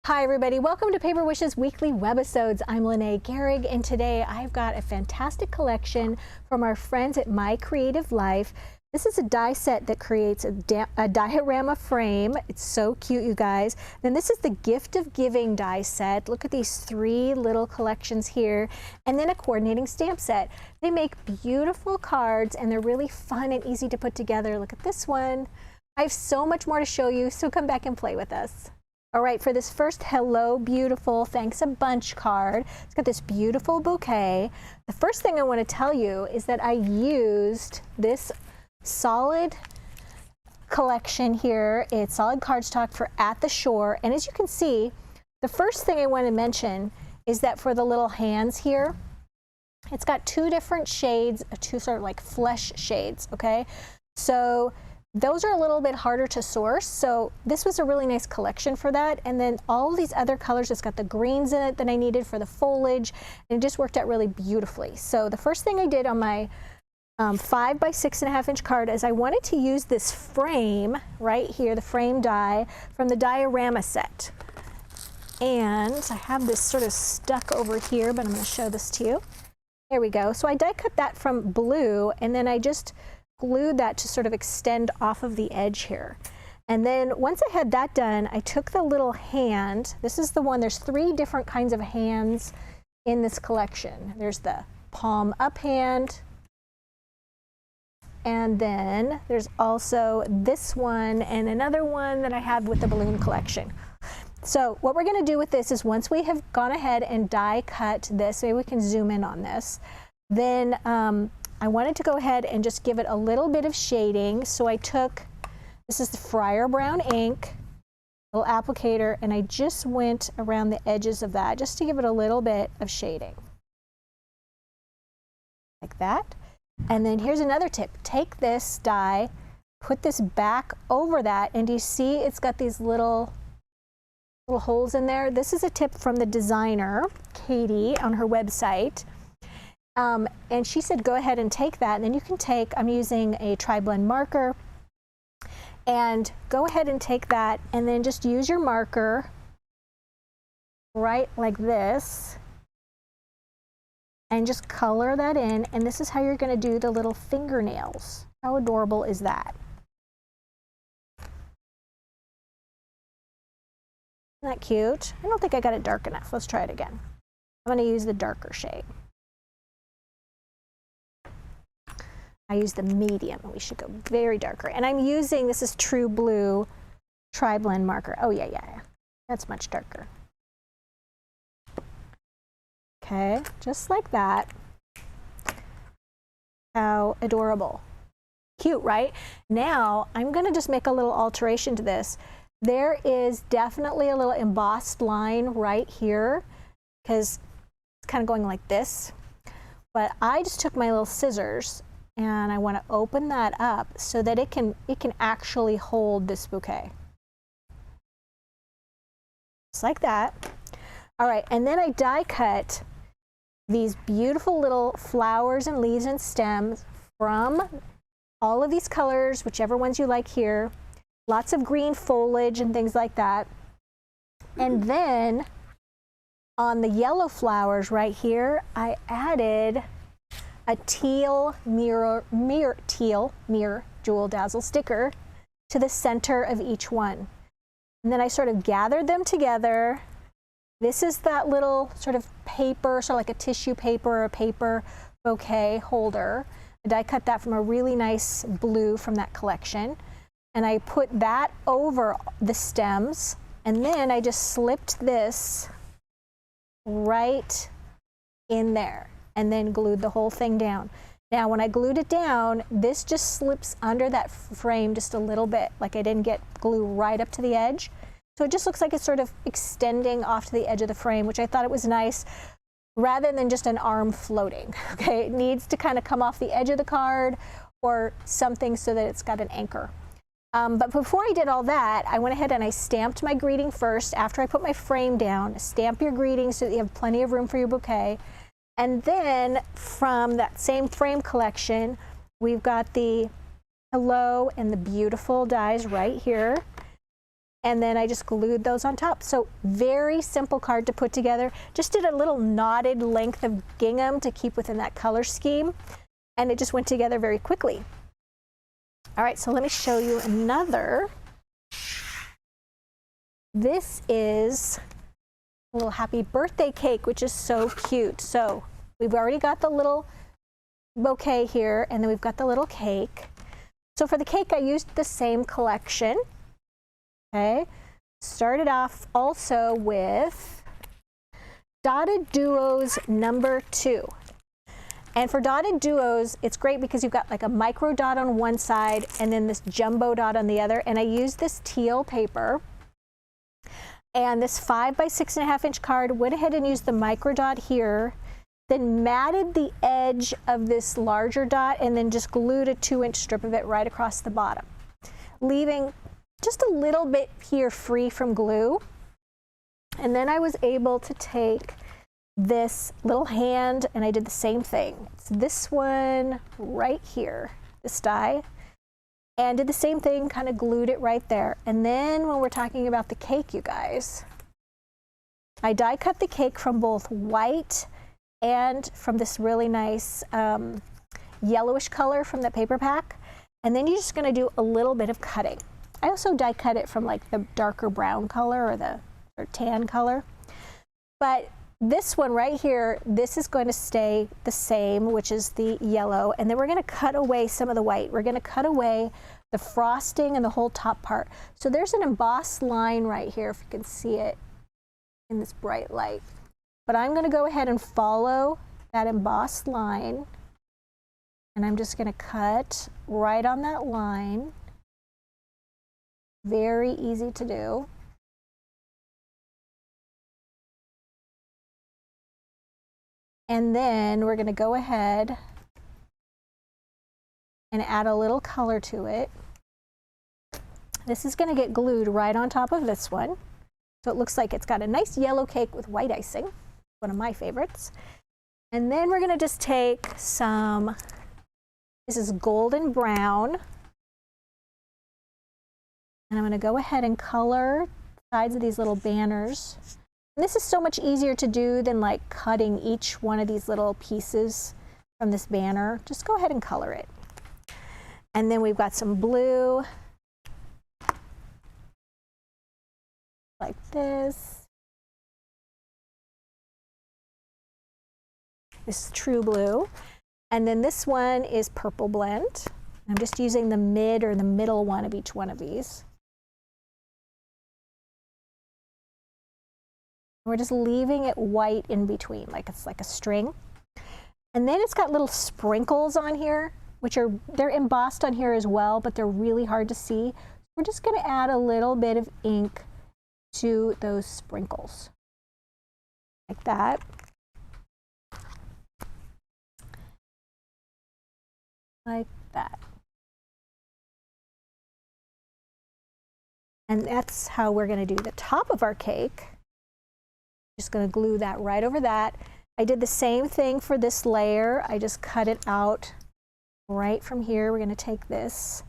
Hi everybody, welcome to Paper Wishes weekly webisodes. I'm Lene Gehrig, and today I've got a fantastic collection from our friends at My Creative Life. This is a die set that creates a diorama frame. It's so cute, you guys. Then this is the Gift of Giving die set. Look at these three little collections here, and then a coordinating stamp set. They make beautiful cards and they're really fun and easy to put together. Look at this one. I have so much more to show you, so come back and play with us. All right, for this first Hello Beautiful Thanks a Bunch card, it's got this beautiful bouquet. The first thing I want to tell you is that I used this solid collection here. It's solid cardstock for At the Shore. And as you can see, the first thing I want to mention is that for the little hands here, it's got two different shades, two sort of like flesh shades, okay? So those are a little bit harder to source, so this was a really nice collection for that. And then all these other colors, it's got the greens in it that I needed for the foliage, and it just worked out really beautifully. So the first thing I did on my 5 by 6.5 inch card is I wanted to use this frame right here, the frame die from the diorama set. And I have this sort of stuck over here, but I'm going to show this to you. There we go. So I die cut that from blue, and then I just glued that to sort of extend off of the edge here. And then once I had that done, I took the little hand. This is the one, there's three different kinds of hands in this collection. There's the palm up hand, and then there's also this one and another one that I have with the balloon collection. So what we're going to do with this is once we have gone ahead and die cut this, maybe we can zoom in on this, then I wanted to go ahead and just give it a little bit of shading. So I took, this is the Friar Brown ink, little applicator, and I just went around the edges of that just to give it a little bit of shading. Like that. And then here's another tip. Take this die, put this back over that, and do you see it's got these little holes in there? This is a tip from the designer, Katie, on her website. And she said go ahead and take that, and then you can take, I'm using a tri-blend marker, and go ahead and take that and then just use your marker right like this and just color that in, and this is how you're going to do the little fingernails. How adorable is that? Isn't that cute? I don't think I got it dark enough. Let's try it again. I'm going to use the darker shade. I use the medium. We should go very darker. And I'm using, this is True Blue tri-blend marker. Oh yeah. That's much darker. Okay, just like that. How adorable. Cute, right? Now, I'm going to just make a little alteration to this. There is definitely a little embossed line right here because it's kind of going like this. But I just took my little scissors and I want to open that up so that it can actually hold this bouquet. Just like that. All right, and then I die cut these beautiful little flowers and leaves and stems from all of these colors, whichever ones you like here. Lots of green foliage and things like that. And then on the yellow flowers right here, I added a teal mirror Jewel Dazzle sticker to the center of each one. And then I sort of gathered them together. This is that little sort of paper, sort of like a tissue paper or a paper bouquet holder. And I cut that from a really nice blue from that collection. And I put that over the stems, and then I just slipped this right in there and then glued the whole thing down. Now when I glued it down, this just slips under that frame just a little bit, like I didn't get glue right up to the edge. So it just looks like it's sort of extending off to the edge of the frame, which I thought it was nice, rather than just an arm floating. Okay, it needs to kind of come off the edge of the card or something so that it's got an anchor. But before I did all that, I went ahead and I stamped my greeting first. After I put my frame down, stamp your greeting so that you have plenty of room for your bouquet. And then from that same frame collection, we've got the Hello and the Beautiful dies right here. and then I just glued those on top. So very simple card to put together. Just did a little knotted length of gingham to keep within that color scheme, and it just went together very quickly. All right, so let me show you another. This is a little happy birthday cake, which is so cute. So we've already got the little bouquet here, and then we've got the little cake. So for the cake, I used the same collection. Okay, started off also with Dotted Duos number 2. And for Dotted Duos, it's great because you've got like a micro dot on one side and then this jumbo dot on the other. And I used this teal paper. And this 5 by 6.5 inch card, went ahead and used the micro dot here, then matted the edge of this larger dot and then just glued a 2-inch strip of it right across the bottom, leaving just a little bit here free from glue. And then I was able to take this little hand and I did the same thing. It's this one right here, this die, and did the same thing, kind of glued it right there. And then when we're talking about the cake, you guys, I die cut the cake from both white and from this really nice yellowish color from the paper pack. And then you're just gonna do a little bit of cutting. I also die cut it from like the darker brown color or tan color. But this one right here, this is going to stay the same, which is the yellow. And then we're gonna cut away some of the white. We're gonna cut away the frosting and the whole top part. So there's an embossed line right here, if you can see it in this bright light. But I'm gonna go ahead and follow that embossed line. And I'm just gonna cut right on that line. Very easy to do. And then we're going to go ahead and add a little color to it. This is going to get glued right on top of this one. So it looks like it's got a nice yellow cake with white icing, one of my favorites. And then we're going to just take some, this is golden brown. And I'm going to go ahead and color the sides of these little banners. And this is so much easier to do than like cutting each one of these little pieces from this banner. Just go ahead and color it. And then we've got some blue, like this. This is true blue. And then this one is purple blend. I'm just using the mid or the middle one of each one of these. We're just leaving it white in between, like it's like a string. And then it's got little sprinkles on here, which they're embossed on here as well, but they're really hard to see. We're just gonna add a little bit of ink to those sprinkles, like that. Like that. And that's how we're gonna do the top of our cake. Just going to glue that right over that. I did the same thing for this layer. I just cut it out right from here. We're going to take this.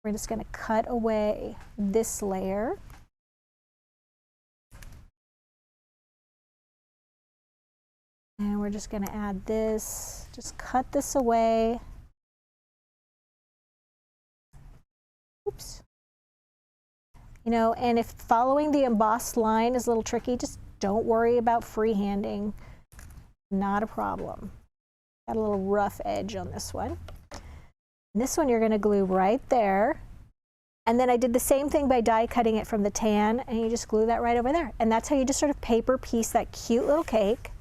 We're just going to cut away this layer. And we're just going to add this. Just cut this away. Oops. You know, and if following the embossed line is a little tricky, just don't worry about freehanding, not a problem. Got a little rough edge on this one. And this one you're gonna glue right there. And then I did the same thing by die cutting it from the tan, and you just glue that right over there. And that's how you just sort of paper piece that cute little cake.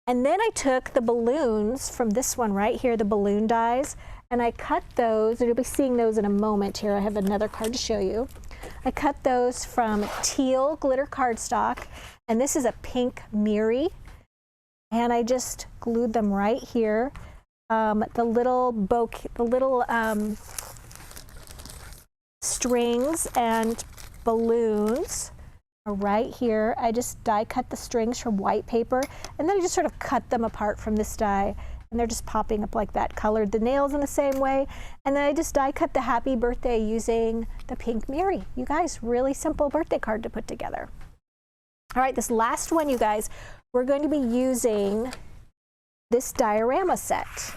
And then I took the balloons from this one right here, the balloon dies, and I cut those, and you'll be seeing those in a moment here. I have another card to show you. I cut those from teal glitter cardstock, and this is a pink Miri, and I just glued them right here. The little bouquet, the little strings and balloons are right here. I just die cut the strings from white paper, and then I just sort of cut them apart from this die and they're just popping up like that. Colored the nails in the same way, and then I just die cut the happy birthday using the pink Miri. You guys, really simple birthday card to put together. All right, this last one, you guys, we're going to be using this diorama set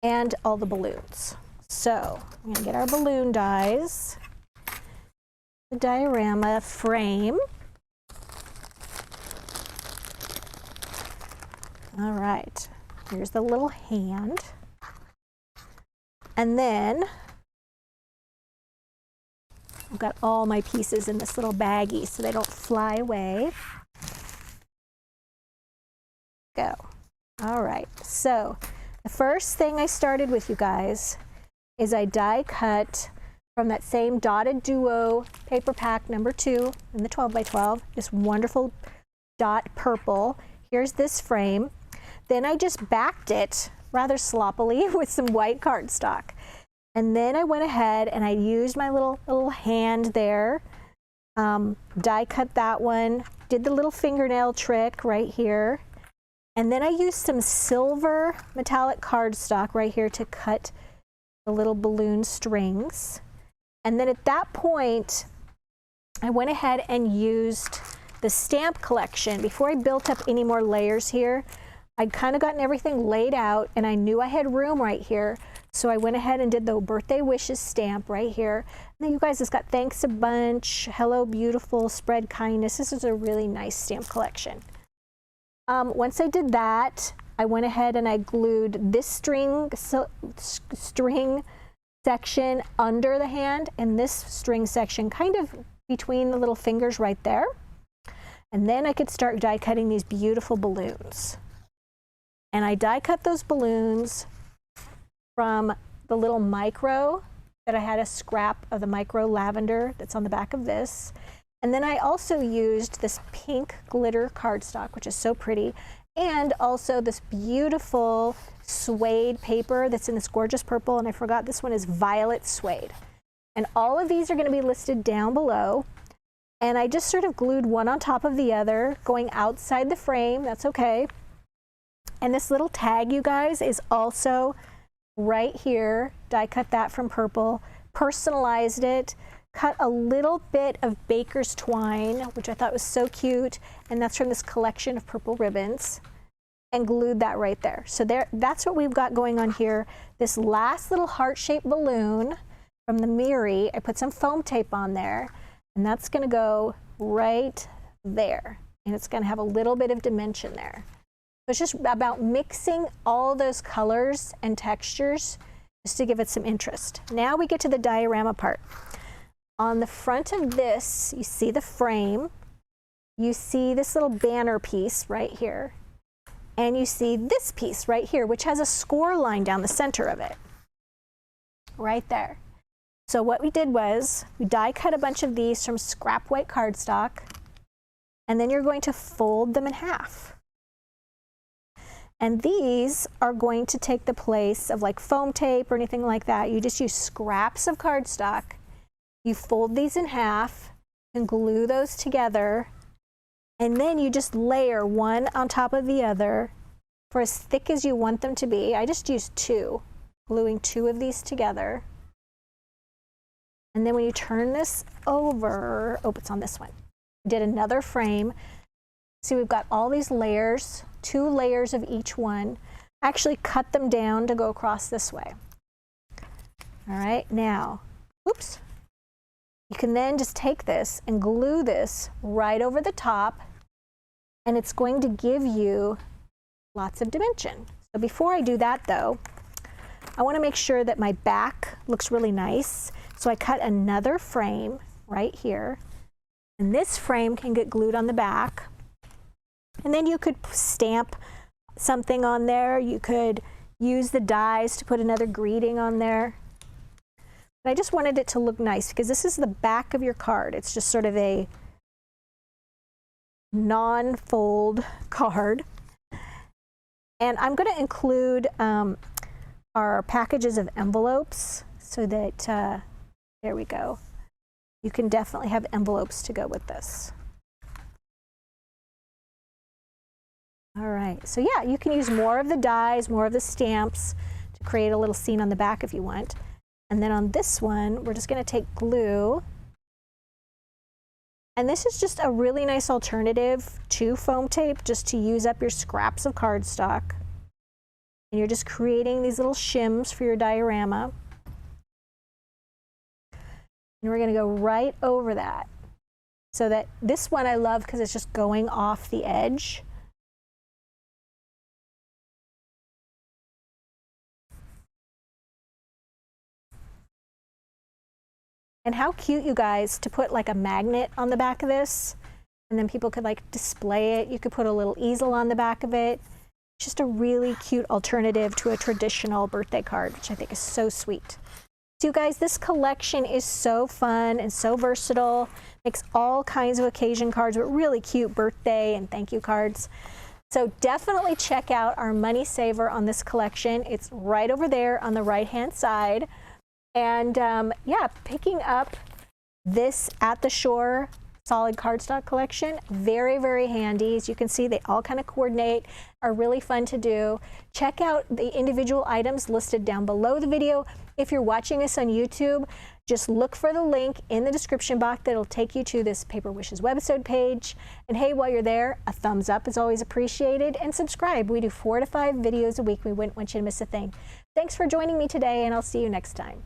and all the balloons. So I'm going to get our balloon dies, the diorama frame. All right, here's the little hand. And then I've got all my pieces in this little baggie so they don't fly away. Go. All right, so the first thing I started with, you guys, is I die cut from that same Dotted Duo paper pack number 2 in the 12 by 12, this wonderful dot purple. Here's this frame. Then I just backed it rather sloppily with some white cardstock. And then I went ahead and I used my little hand there, die cut that one, did the little fingernail trick right here. And then I used some silver metallic cardstock right here to cut the little balloon strings. And then at that point, I went ahead and used the stamp collection. Before I built up any more layers here, I'd kind of gotten everything laid out and I knew I had room right here. So I went ahead and did the birthday wishes stamp right here. And then you guys, it's got thanks a bunch, hello beautiful, spread kindness. This is a really nice stamp collection. Once I did that, I went ahead and I glued this string section under the hand and this string section kind of between the little fingers right there. And then I could start die cutting these beautiful balloons. And I die cut those balloons from the little micro that I had a scrap of the micro lavender that's on the back of this. And then I also used this pink glitter cardstock, which is so pretty, and also this beautiful suede paper that's in this gorgeous purple, and I forgot this one is violet suede. And all of these are going to be listed down below. And I just sort of glued one on top of the other, going outside the frame, that's okay. And this little tag, you guys, is also right here. Die cut that from purple, personalized it, cut a little bit of baker's twine, which I thought was so cute, and that's from this collection of purple ribbons, and glued that right there. So that's what we've got going on here. This last little heart-shaped balloon from the Miri, I put some foam tape on there, and that's going to go right there, and it's going to have a little bit of dimension there. So it's just about mixing all those colors and textures just to give it some interest. Now we get to the diorama part. On the front of this, you see the frame, you see this little banner piece right here, and you see this piece right here, which has a score line down the center of it, right there. So what we did was we die cut a bunch of these from scrap white cardstock, and then you're going to fold them in half. And these are going to take the place of like foam tape or anything like that. You just use scraps of cardstock. You fold these in half and glue those together. And then you just layer one on top of the other for as thick as you want them to be. I just used 2, gluing 2 of these together. And then when you turn this over, oh, it's on this one. Did another frame. See, we've got all these layers, 2 layers of each one. Actually cut them down to go across this way. All right, now, oops. You can then just take this and glue this right over the top, and it's going to give you lots of dimension. So before I do that though, I want to make sure that my back looks really nice. So I cut another frame right here, and this frame can get glued on the back. And then you could stamp something on there. You could use the dies to put another greeting on there. But I just wanted it to look nice because this is the back of your card. It's just sort of a non-fold card. And I'm going to include our packages of envelopes so that, there we go. You can definitely have envelopes to go with this. All right, so yeah, you can use more of the dies, more of the stamps to create a little scene on the back if you want. And then on this one, we're just going to take glue. And this is just a really nice alternative to foam tape, just to use up your scraps of cardstock. And you're just creating these little shims for your diorama. And we're going to go right over that. So that this one I love because it's just going off the edge. And how cute, you guys, to put like a magnet on the back of this, and then people could like display it. You could put a little easel on the back of it. Just a really cute alternative to a traditional birthday card, which I think is so sweet. So you guys, this collection is so fun and so versatile. Makes all kinds of occasion cards, but really cute birthday and thank you cards. So definitely check out our money saver on this collection. It's right over there on the right-hand side. And yeah, picking up this At the Shore solid cardstock collection, very, very handy. As you can see, they all kind of coordinate, are really fun to do. Check out the individual items listed down below the video. If you're watching this on YouTube, just look for the link in the description box that'll take you to this Paper Wishes webisode page. And hey, while you're there, a thumbs up is always appreciated, and subscribe. We do 4 to 5 videos a week. We wouldn't want you to miss a thing. Thanks for joining me today, and I'll see you next time.